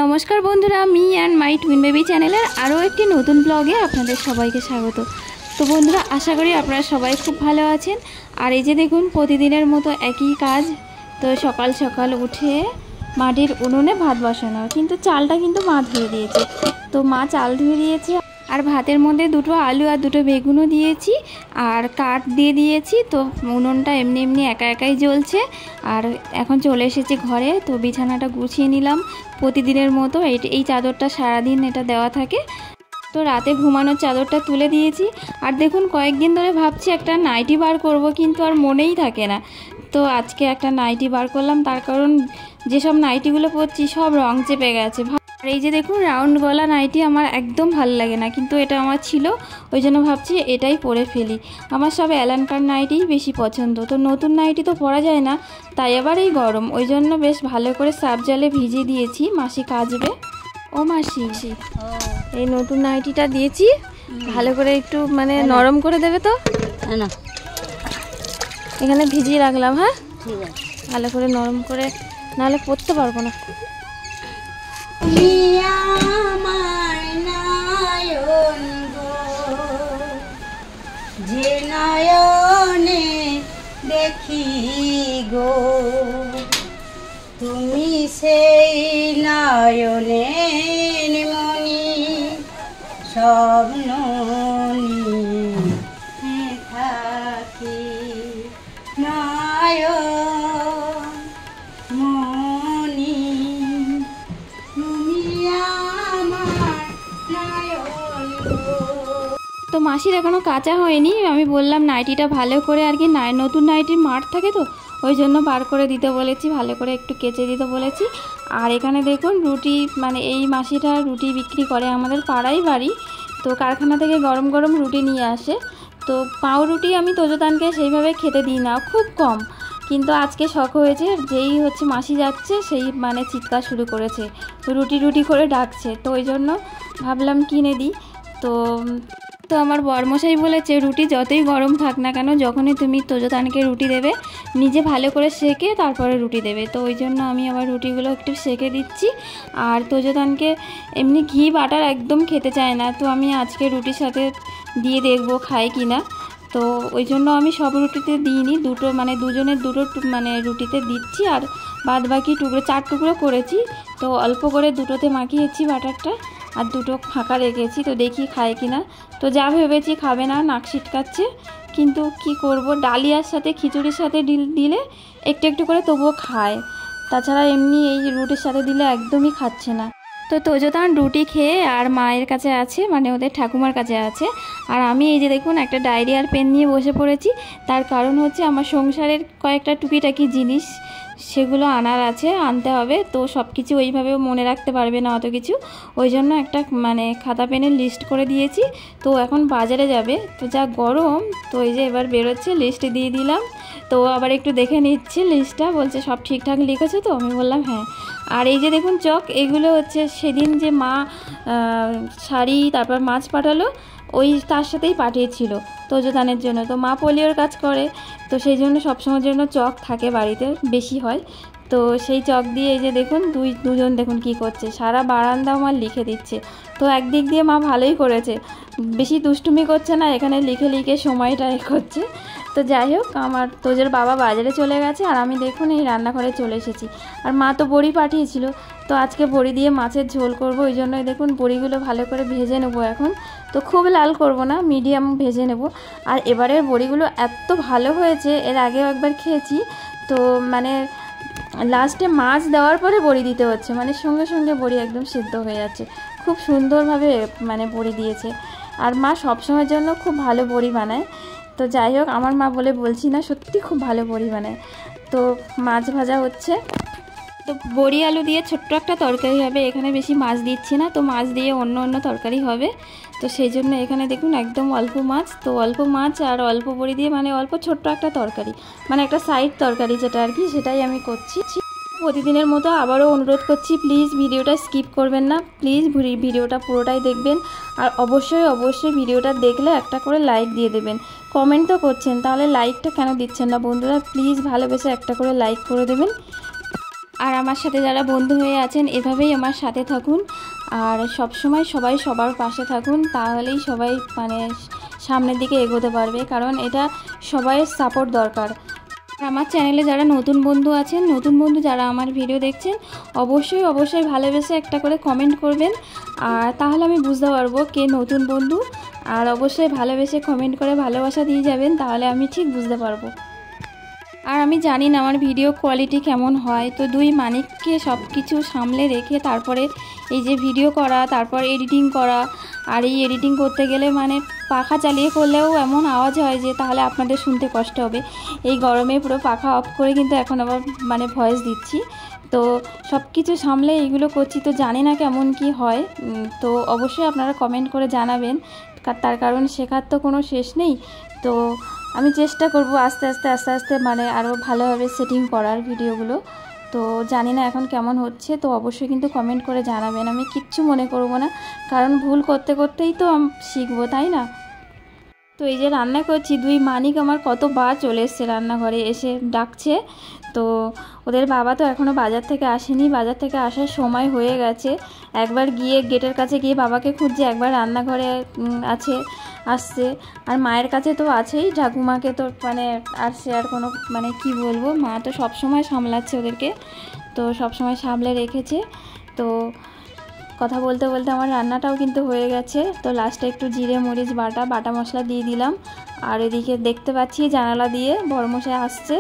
নমস্কার বন্ধুরা, me and my twin baby চ্যানেলের আরও একটি নতুন ব্লগে আপনাদের সবাইকে স্বাগত। তো বন্ধুরা, আশা করি আপনারা সবাই খুব ভালো আছেন। আর এই যে দেখুন, প্রতিদিনের মতো একই কাজ। তো সকাল সকাল উঠে মাটির উনুনে ভাত বসানো, কিন্তু চালটা কিন্তু মা ধুয়ে দিয়েছে। তো মা চাল ধুয়ে দিয়েছে, আর ভাতের মধ্যে দুটো আলু আর দুটো বেগুনও দিয়েছি, আর কাঠ দিয়ে দিয়েছি। তো উনুনটা এমনি এমনি একা একাই জ্বলছে। আর এখন চলে এসেছি ঘরে। তো বিছানাটা গুছিয়ে নিলাম প্রতিদিনের মতো। এই চাদরটা সারাদিন এটা দেওয়া থাকে। তো রাতে ঘুমানোর চাদরটা তুলে দিয়েছি। আর দেখুন, কয়েকদিন ধরে ভাবছি একটা নাইটি বার করব, কিন্তু আর মনেই থাকে না। তো আজকে একটা নাইটি বার করলাম, তার কারণ যেসব নাইটিগুলো পরছি সব রং চেপে গেছে। আর এই যে দেখুন, রাউন্ড গলা নাইটি আমার একদম ভালো লাগে না, কিন্তু এটা আমার ছিল, ওই জন্য ভাবছি এটাই পরে ফেলি। আমার সব অ্যালানকার নাইটিই বেশি পছন্দ। তো নতুন নাইটি তো পরা যায় না, তাই আবার এই গরম, ওই জন্য বেশ ভালো করে সার্ফ জলে ভিজিয়ে দিয়েছি। মাসি কাচবে। ও মাসি, এই নতুন নাইটিটা দিয়েছি, ভালো করে একটু মানে নরম করে দেবে তো। না, এখানে ভিজিয়ে রাখলাম। হ্যাঁ, ঠিক আছে। ভালো করে নরম করে, নাহলে পরতে পারবো না। যে নয়নে দেখি গো, তুমি সেই নয়নে মনি স্বপ্ন নিয়ে থাকি। নয়ন মনি তুমি আমার নয়ন গো। তো মাসির এখনও কাঁচা হয়নি। আমি বললাম নাইটিটা ভালো করে আর কি, নতুন নাইটির মাঠ থাকে তো, ওই জন্য বার করে দিতে বলেছি, ভালো করে একটু কেচে দিতে বলেছি। আর এখানে দেখুন রুটি, মানে এই মাসিটা রুটি বিক্রি করে, আমাদের পাড়াই বাড়ি। তো কারখানা থেকে গরম গরম রুটি নিয়ে আসে। তো পাউরুটি আমি তোজোতানকে সেইভাবে খেতে দিই না, খুব কম। কিন্তু আজকে শখ হয়েছে, যেই হচ্ছে মাসি যাচ্ছে সেই মানে চিৎকার শুরু করেছে, রুটি রুটি করে ডাকছে। তো ওই জন্য ভাবলাম কিনে দিই। তো তো আমার বরমশাই বলেছে, রুটি যতই গরম থাক না কেন, যখনই তুমি তোজোতানকে রুটি দেবে, নিজে ভালো করে সেকে তারপরে রুটি দেবে। তো ওই জন্য আমি আবার রুটিগুলো একটু সেকে দিচ্ছি। আর তোজোতানকে এমনি ঘি বাটার একদম খেতে চায় না, তো আমি আজকে রুটির সাথে দিয়ে দেখবো খায় কি না। তো ওই জন্য আমি সব রুটিতে দিইনি, দুটো মানে দুজনের দুটো মানে রুটিতে দিচ্ছি। আর বাদ বাকি টুকরো 4 টুকরো করেছি, তো অল্প করে দুটোতে মাখিয়েছি বাটারটা, আর দুটো ফাঁকা রেখেছি। তো দেখি খায় কি না। তো যা ভেবেছি খাবে না, নাক ছিটকাচ্ছে। কিন্তু কি করব, ডালিয়ার সাথে খিচুড়ির সাথে দিলে একটু একটু করে তবুও খায়। তাছাড়া এমনি এই রুটির সাথে দিলে একদমই খাচ্ছে না। তো তোজোতান রুটি খেয়ে আর মায়ের কাছে আছে, মানে ওদের ঠাকুমার কাছে আছে। আর আমি এই যে দেখুন একটা ডায়েরি আর পেন নিয়ে বসে পড়েছি। তার কারণ হচ্ছে আমার সংসারের কয়েকটা টুকিটাকি জিনিস, সেগুলো আনার আছে, আনতে হবে। তো সব কিছু ওইভাবেও মনে রাখতে পারবে না অত কিছু, ওই জন্য একটা মানে খাতা পেনের লিস্ট করে দিয়েছি। তো এখন বাজারে যাবে, তো যা গরম, তো এই যে এবার বেরোচ্ছে, লিস্ট দিয়ে দিলাম। তো আবার একটু দেখে নিচ্ছে লিস্টটা, বলছে সব ঠিকঠাক লিখেছে তো। আমি বললাম হ্যাঁ। আর এই যে দেখুন চক, এগুলো হচ্ছে সেদিন যে মা শাড়ি তারপর মাছ পাঠালো, ওই তার সাথেই পাঠিয়েছিল তোজোতানের জন্য। তো মা পোলিওর কাজ করে, তো সেই জন্য সবসময়ের জন্য চক থাকে বাড়িতে, বেশি হয়। তো সেই চক দিয়ে এই যে দেখুন দুজন দেখুন কি করছে, সারা বারান্দা আমার লিখে দিচ্ছে। তো একদিক দিয়ে মা ভালোই করেছে, বেশি দুষ্টুমি করছে না, এখানে লিখে লিখে সময়টা করছে। তো যাই হোক, আমার তোজের বাবা বাজারে চলে গেছে, আর আমি দেখুন এই রান্নাঘরে চলে এসেছি। আর মা তো বড়ি পাঠিয়েছিল, তো আজকে বড়ি দিয়ে মাছের ঝোল করব, ওই জন্যই দেখুন বড়িগুলো ভালো করে ভেজে নেবো এখন। তো খুব লাল করব না, মিডিয়াম ভেজে নেব। আর এবারের বড়িগুলো এত ভালো হয়েছে, এর আগেও একবার খেয়েছি, তো মানে লাস্টে মাছ দেওয়ার পরে বড়ি দিতে হচ্ছে, মানে সঙ্গে সঙ্গে বড়ি একদম সিদ্ধ হয়ে যাচ্ছে। খুব সুন্দরভাবে মানে বড়ি দিয়েছে। আর মা সবসময়ের জন্য খুব ভালো বড়ি বানায়। তো যাই হোক, আমার মা বলে বলছি না, সত্যি খুব ভালো বড়ি বানায়। তো মাছ ভাজা হচ্ছে। তো বড়ি আলু দিয়ে ছোট্ট একটা তরকারি হবে, এখানে বেশি মাছ দিচ্ছি না, তো মাছ দিয়ে অন্য অন্য তরকারি হবে। তো সেই জন্য এখানে দেখুন একদম অল্প মাছ, তো অল্প মাছ আর অল্প বড়ি দিয়ে মানে অল্প ছোট্ট একটা তরকারি, মানে একটা সাইড তরকারি যেটা আর কি, সেটাই আমি করছি। প্রতিদিনের মতো আবারও অনুরোধ করছি, প্লিজ ভিডিওটা স্কিপ করবেন না, প্লিজ ভিডিওটা পুরোটাই দেখবেন। আর অবশ্যই অবশ্যই ভিডিওটা দেখলে একটা করে লাইক দিয়ে দেবেন। কমেন্ট তো করছেন, তাহলে লাইকটা কেন দিচ্ছেন না বন্ধুরা? প্লিজ ভালোবেসে একটা করে লাইক করে দেবেন। আর আমার সাথে যারা বন্ধু হয়ে আছেন এভাবেই আমার সাথে থাকুন, আর সব সময় সবাই সবার পাশে থাকুন, তাহলেই সবাই মানে সামনের দিকে এগোতে পারবে, কারণ এটা সবাইয়ের সাপোর্ট দরকার। আমার চ্যানেলে যারা নতুন বন্ধু আছেন, নতুন বন্ধু যারা আমার ভিডিও দেখছেন, অবশ্যই অবশ্যই ভালোবেসে একটা করে কমেন্ট করবেন, আর তাহলে আমি বুঝতে পারবো কে নতুন বন্ধু। আর অবশ্যই ভালোবেসে কমেন্ট করে ভালোবাসা দিয়ে যাবেন, তাহলে আমি ঠিক বুঝতে পারবো। আর আমি জানি না আমার ভিডিও কোয়ালিটি কেমন হয়, তো দুই মানিককে সব কিছু সামলে রেখে তারপরে এই যে ভিডিও করা, তারপর এডিটিং করা। আর এই এডিটিং করতে গেলে মানে পাখা চালিয়ে করলেও এমন আওয়াজ হয় যে তাহলে আপনাদের শুনতে কষ্ট হবে। এই গরমে পুরো পাখা অফ করে কিন্তু এখন আবার মানে ভয়েস দিচ্ছি, তো সব কিছু সামলে এইগুলো করছি, তো জানি না কেমন কি হয়। তো অবশ্যই আপনারা কমেন্ট করে জানাবেন, তার কারণ শেখার তো কোনো শেষ নেই। তো আমি চেষ্টা করব আস্তে আস্তে মানে আরও ভালোভাবে সেটিং করার ভিডিওগুলো। তো জানি না এখন কেমন হচ্ছে, তো অবশ্যই কিন্তু কমেন্ট করে জানাবেন। আমি কিচ্ছু মনে করব না, কারণ ভুল করতে করতেই তো শিখবো, তাই না? তো এই যে রান্না করছি, দুই মানিক আমার কতবার চলে এসছে রান্নাঘরে, এসে ডাকছে। তো ওদের বাবা তো এখনও বাজার থেকে আসেনি, বাজার থেকে আসার সময় হয়ে গেছে। একবার গিয়ে গেটের কাছে গিয়ে বাবাকে খুঁজছে, একবার রান্নাঘরে আসছে, আর মায়ের কাছে তো আছেই। ঠাকুমাকে তো মানে আর সে আর কোনো মানে কি বলবো, মা তো সব সময় সামলাচ্ছে ওদেরকে, তো সব সময় সামলে রেখেছে। তো কথা বলতে বলতে আমার রান্নাটাও কিন্তু হয়ে গেছে। তো লাস্টে একটু জিরে মরিচ বাটা মশলা দিয়ে দিলাম। আর এদিকে দেখতে পাচ্ছি জানালা দিয়ে বড়মশাই আসছে।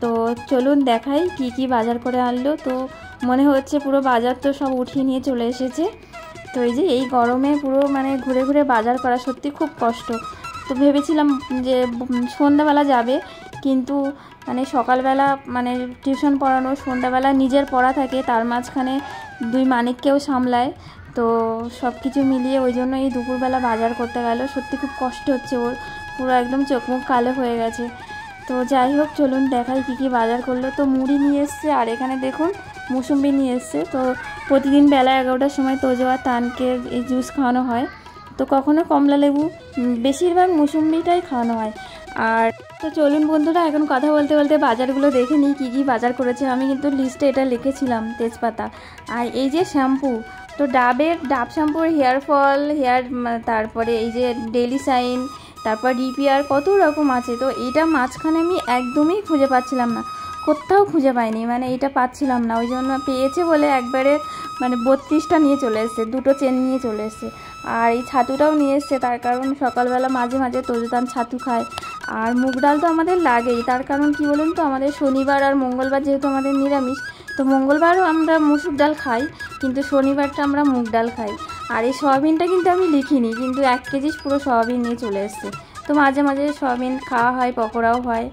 তো চলুন দেখাই কি কি বাজার করে আনলো। তো মনে হচ্ছে পুরো বাজার তো সব উঠিয়ে নিয়ে চলে এসেছে। তো এই যে এই গরমে পুরো মানে ঘুরে ঘুরে বাজার করা সত্যি খুব কষ্ট। তো ভেবেছিলাম যে সন্ধ্যাবেলা যাবে, কিন্তু মানে সকালবেলা মানে টিউশন পড়ানো, সন্ধ্যাবেলা নিজের পড়া থাকে, তার মাঝখানে দুই মানিককেও সামলায়। তো সব কিছু মিলিয়ে ওই জন্য এই দুপুরবেলা বাজার করতে গেল। সত্যি খুব কষ্ট হচ্ছে ওর, পুরো একদম চোখ মুখ কালো হয়ে গেছে। তো যাই হোক চলুন দেখাই কী কী বাজার করলো। তো মুড়ি নিয়ে এসছে, আর এখানে দেখুন মুসুম্বি নিয়ে এসছে। তো প্রতিদিন বেলা 11টার সময় তোজো আর তানকে এই জুস খাওয়ানো হয়। তো কখনো কমলা লেবু, বেশিরভাগ মুসুম্বিটাই খাওয়ানো হয়। আর তো চলুন বন্ধুরা এখন কথা বলতে বলতে বাজারগুলো দেখে নিই কী কী বাজার করেছে। আমি কিন্তু লিস্টে এটা লিখেছিলাম, তেজপাতা আর এই যে শ্যাম্পু। তো ডাব শ্যাম্পুর হেয়ার ফল, তারপরে এই যে ডেলি শাইন, তারপর রিপেয়ার, কত রকম আছে। তো এইটা মাঝখানে আমি একদমই খুঁজে পাচ্ছিলাম না, কোথাও খুঁজে পাইনি, মানে এটা পাচ্ছিলাম না। ওই জন্য পেয়েছে বলে একবারে মানে 32টা নিয়ে চলে এসছে, 2টো চেন নিয়ে চলে এসছে। আর এই ছাতুটাও নিয়ে এসছে, তার কারণ সকালবেলা মাঝে মাঝে তোজোতান ছাতু খায়। আর মুগ ডাল তো আমাদের লাগেই, তার কারণ কি বলুন তো, আমাদের শনিবার আর মঙ্গলবার যেহেতু আমাদের নিরামিষ, তো মঙ্গলবারও আমরা মুসুর ডাল খাই, কিন্তু শনিবারটা আমরা মুগ ডাল খাই। আর এই সয়াবিনটা কিন্তু আমি লিখিনি, কিন্তু 1 কেজি পুরো সয়াবিন নিয়ে চলে এসছে। তো মাঝে মাঝে সয়াবিন খাওয়া হয়, পকোড়াও হয়।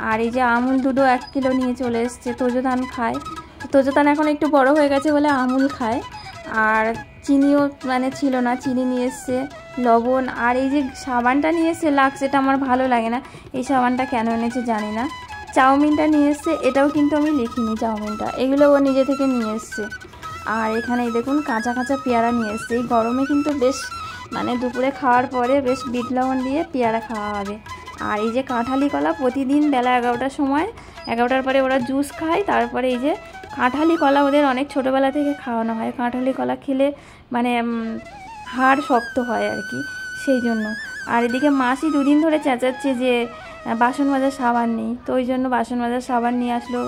আর এই যে আমুল দুধও 1 কিলো নিয়ে চলে এসছে, তোজোতান খায়। তোজোতান এখন একটু বড় হয়ে গেছে বলে আমুল খায়। আর চিনিও মানে ছিল না, চিনি নিয়ে এসছে, লবণ। আর এই যে সাবানটা নিয়ে এসছে লাক্স, এটা আমার ভালো লাগে না, এই সাবানটা কেন এনেছে জানি না। চাউমিনটা নিয়ে এসছে, এটাও কিন্তু আমি লিখিনি চাউমিনটা, এগুলো ও নিজে থেকে নিয়ে এসছে। আর এখানে দেখুন কাঁচা কাঁচা পেয়ারা নিয়ে এসছে। এই গরমে কিন্তু বেশ মানে দুপুরে খাওয়ার পরে বেশ বিট লবণ দিয়ে পেয়ারা খাওয়া হবে। আর এই যে কাঁঠালি কলা, প্রতিদিন বেলা 11টার সময়, 11টার পরে ওরা জুস খায়। তারপরে এই যে কাঁঠালি কলা ওদের অনেক ছোটোবেলা থেকে খাওয়ানো হয়, কাঁঠালি কলা খেলে মানে হাড় শক্ত হয় আর কি, সেই জন্য। আর এদিকে মাসি 2 দিন ধরে চেঁচাচ্ছে যে বাসন মাজার সাবান নেই, তো ওই জন্য বাসন মাজার সাবান নিয়ে আসলো,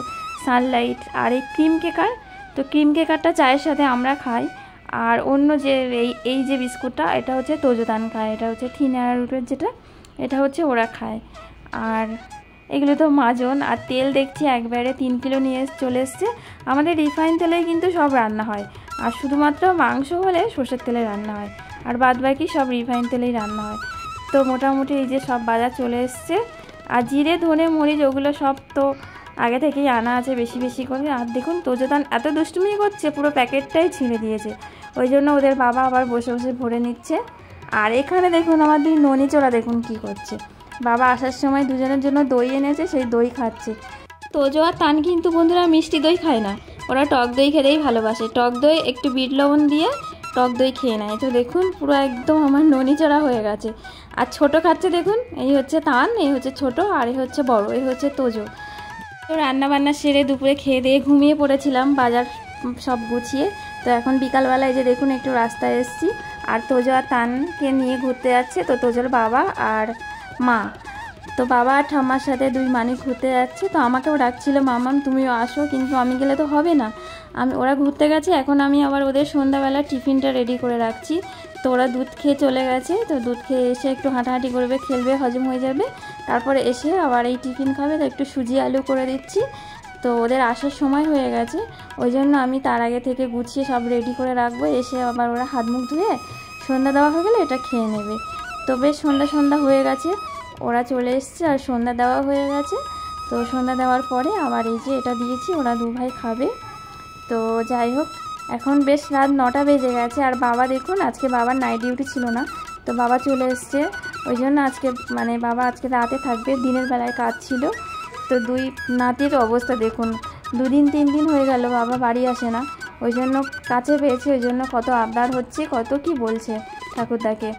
সানলাইট। আর এই ক্রিম কেকার, তো ক্রিম কেকারটা চায়ের সাথে আমরা খাই। আর অন্য যে এই যে বিস্কুটটা, এটা হচ্ছে তোজোতান খায়, এটা হচ্ছে থিন অ্যারারুটের যেটা, এটা হচ্ছে ওরা খায়। আর এগুলো তো মাজন। আর তেল দেখছি একবারে 3 কিলো নিয়ে চলে এসছে। আমাদের রিফাইন তেলেই কিন্তু সব রান্না হয়, আর শুধুমাত্র মাংস হলে সর্ষের তেলে রান্না হয়, আর বাদ বাকি সব রিফাইন তেলেই রান্না হয়। তো মোটামুটি এই যে সব বাজার চলে এসছে। আর জিরে ধনে মরিচ ওগুলো সব তো আগে থেকেই আনা আছে বেশি বেশি করে। আর দেখুন তোজোতান এত দুষ্টুমি করছে, পুরো প্যাকেটটাই ছিঁড়ে দিয়েছে, ওই জন্য ওদের বাবা আবার বসে বসে ভরে নিচ্ছে। আর এখানে দেখুন আমার 2 ননিচোরা দেখুন কি করছে, বাবা আসার সময় দুজনের জন্য দই এনেছে, সেই দই খাচ্ছে। তোজো আর তান কিন্তু বন্ধুরা মিষ্টি দই খায় না, ওরা টক দই খেতেই ভালোবাসে। টক দই একটু বিট লবণ দিয়ে টক দই খেয়ে নেয়। তো দেখুন পুরো একদম আমার ননিচড়া হয়ে গেছে। আর ছোট খাচ্ছে দেখুন, এই হচ্ছে তান, এই হচ্ছে ছোট, আর এই হচ্ছে বড়, এই হচ্ছে তোজো। তো রান্না বান্না সেরে দুপুরে খেয়ে দিয়ে ঘুমিয়ে পড়েছিলাম বাজার সব গুছিয়ে। তো এখন বিকালবেলায় যে দেখুন একটু রাস্তায় এসেছি, আর তোজো আর তানকে নিয়ে ঘুরতে যাচ্ছে। তো তোজোর বাবা আর মা, তো বাবা আর ঠাম্মার সাথে দুই মানিক ঘুরতে যাচ্ছে। তো আমাকেও ডাকছিল মামাম তুমিও আসো, কিন্তু আমি গেলে তো হবে না, ওরা ঘুরতে গেছে। এখন আমি আবার ওদের সন্ধ্যাবেলা টিফিনটা রেডি করে রাখছি। তো ওরা দুধ খেয়ে চলে গেছে, তো দুধ খেয়ে এসে একটু হাঁটাহাঁটি করবে, খেলবে, হজম হয়ে যাবে, তারপরে এসে আবার এই টিফিন খাবে। তো একটু সুজি আলু করে দিচ্ছি। তো ওদের আসার সময় হয়ে গেছে, ওই জন্য আমি তার আগে থেকে গুছিয়ে সব রেডি করে রাখবো। এসে আবার ওরা হাত মুখ ধুয়ে সন্ধ্যা দেওয়া হয়ে গেলে এটা খেয়ে নেবে। তো বেশ সন্ধ্যা হয়ে গেছে, ওরা চলে এসছে আর সন্ধ্যা দেওয়া হয়ে গেছে। তো সন্ধ্যা দেওয়ার পরে আবার এই যে এটা দিয়েছি, ওরা দু ভাই খাবে। তো যাই হোক, এখন বেশ রাত 9টা বেজে গেছে। আর বাবা দেখুন, আজকে বাবার নাইট ডিউটি ছিল না, তো বাবা চলে এসছে। ওই জন্য আজকে বাবা আজকে রাতে থাকবে, দিনের বেলায় কাজ ছিল। তো দুই নাতির অবস্থা দেখুন, 2 দিন 3 দিন হয়ে গেল বাবা বাড়ি আসে না। ওই জন্য কাছে পেয়েছে, ওই জন্য কত আবদার হচ্ছে, কত কি বলছে ঠাকুরদাকে।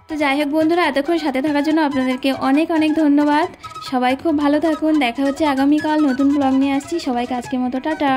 তো যাই হোক বন্ধুরা, এতক্ষণ সাথে থাকার জন্য আপনাদেরকে অনেক অনেক ধন্যবাদ। সবাই খুব ভালো থাকুন, দেখা হচ্ছে আগামীকাল নতুন ব্লগ নিয়ে আসছি। সবাইকে আজকের মতো টাটা।